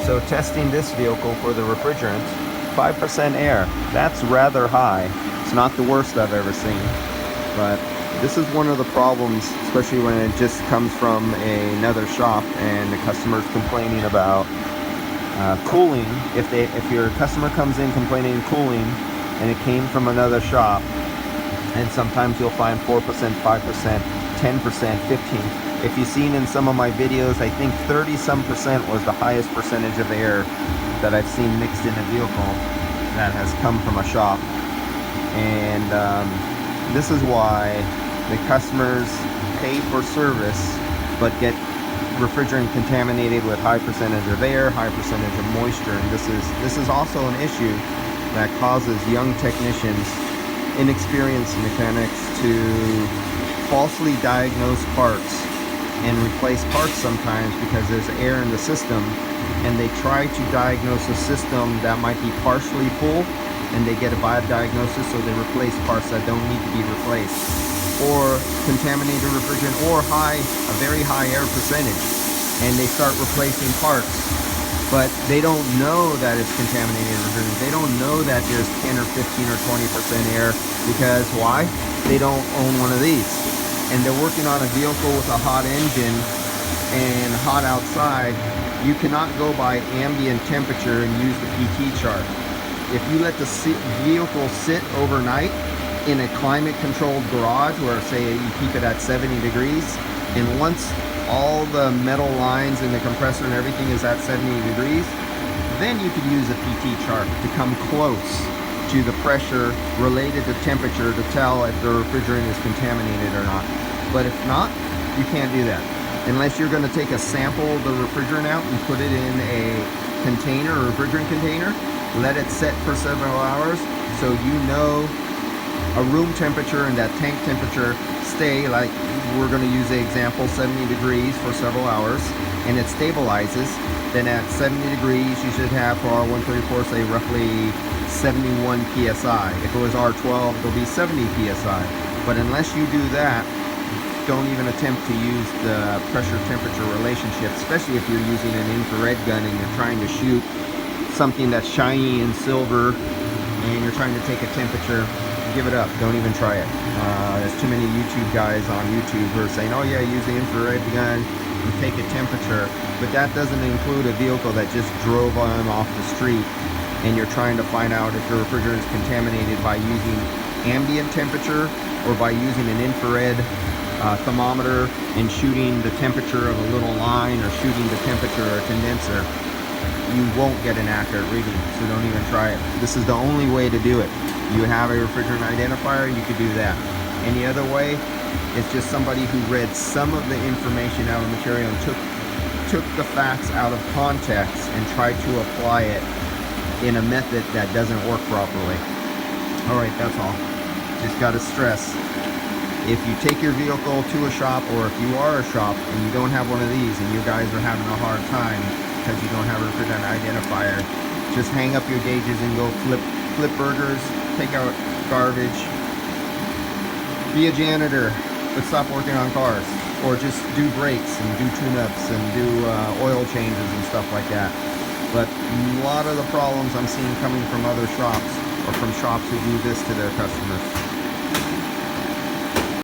So testing this vehicle for the refrigerant, 5% air. That's rather high. It's not the worst I've ever seen. But this is one of the problems, especially when it just comes from another shop and the customer's complaining about cooling. If your customer comes in complaining cooling and it came from another shop, and sometimes you'll find 4%, 5%, 10%, 15%. If you've seen in some of my videos, I think 30-some% was the highest percentage of air that I've seen mixed in a vehicle that has come from a shop. And this is why the customers pay for service but get refrigerant contaminated with high percentage of air, high percentage of moisture. And this is also an issue that causes young technicians, inexperienced mechanics, to falsely diagnose parts and replace parts sometimes because there's air in the system, and they try to diagnose a system that might be partially full, and they get a bad diagnosis, so they replace parts that don't need to be replaced, or contaminated refrigerant, or a very high air percentage, and they start replacing parts, but they don't know that it's contaminated refrigerant. They don't know that there's 10 or 15 or 20% air, because why? They don't own one of these, and they're working on a vehicle with a hot engine and hot outside. You cannot go by ambient temperature and use the PT chart. If you let the vehicle sit overnight in a climate controlled garage where, say, you keep it at 70 degrees, and once all the metal lines and the compressor and everything is at 70 degrees, then you can use a PT chart to come close to the pressure related to temperature to tell if the refrigerant is contaminated or not. But if not, you can't do that unless you're going to take a sample of the refrigerant out and put it in a container, a refrigerant container, let it set for several hours so you know a room temperature and that tank temperature stay, like we're going to use the example, 70 degrees for several hours, and it stabilizes. Then at 70 degrees you should have, for R134, say roughly 71 psi. If it was R12, it'll be 70 psi. But unless you do that, don't even attempt to use the pressure temperature relationship, especially if you're using an infrared gun and you're trying to shoot something that's shiny and silver and you're trying to take a temperature. Give it up. Don't even try it. There's too many YouTube guys on YouTube who are saying, oh yeah, use the infrared gun and take a temperature, but that doesn't include a vehicle that just drove on off the street and you're trying to find out if the refrigerant is contaminated by using ambient temperature or by using an infrared thermometer and shooting the temperature of a little line or shooting the temperature of a condenser. You won't get an accurate reading, so don't even try it. This is the only way to do it. You have a refrigerant identifier, you could do that. Any other way, it's just somebody who read some of the information out of the material and took the facts out of context and tried to apply it in a method that doesn't work properly. Alright, that's all. Just gotta stress, if you take your vehicle to a shop, or if you are a shop and you don't have one of these and you guys are having a hard time because you don't have a refrigerant identifier, just hang up your gauges and go flip burgers, take out garbage, be a janitor, but stop working on cars, or just do brakes and do tune-ups and do oil changes and stuff like that. But a lot of the problems I'm seeing coming from other shops, or from shops who do this to their customers.